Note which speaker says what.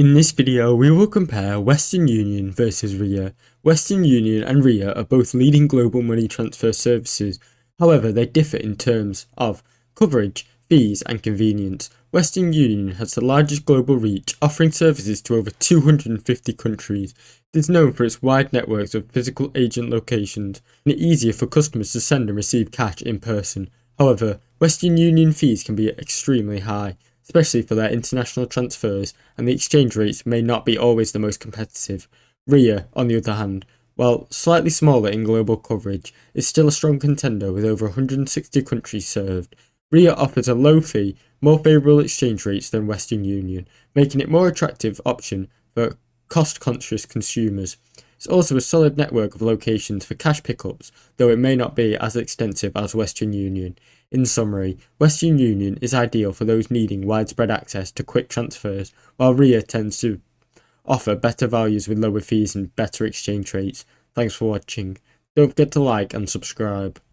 Speaker 1: In this video, we will compare Western Union versus Ria. Western Union and Ria are both leading global money transfer services. However, they differ in terms of coverage, fees, and convenience. Western Union has the largest global reach, offering services to over 250 countries. It is known for its wide networks of physical agent locations, and it is easier for customers to send and receive cash in person. However, Western Union fees can be extremely high, especially for their international transfers, and the exchange rates may not be always the most competitive. Ria, on the other hand, while slightly smaller in global coverage, is still a strong contender with over 160 countries served. Ria offers a low fee, more favourable exchange rates than Western Union, making it a more attractive option for cost-conscious consumers. It's also a solid network of locations for cash pickups, though it may not be as extensive as Western Union. In summary, Western Union is ideal for those needing widespread access to quick transfers, while Ria tends to offer better values with lower fees and better exchange rates. Thanks for watching. Don't forget to like and subscribe.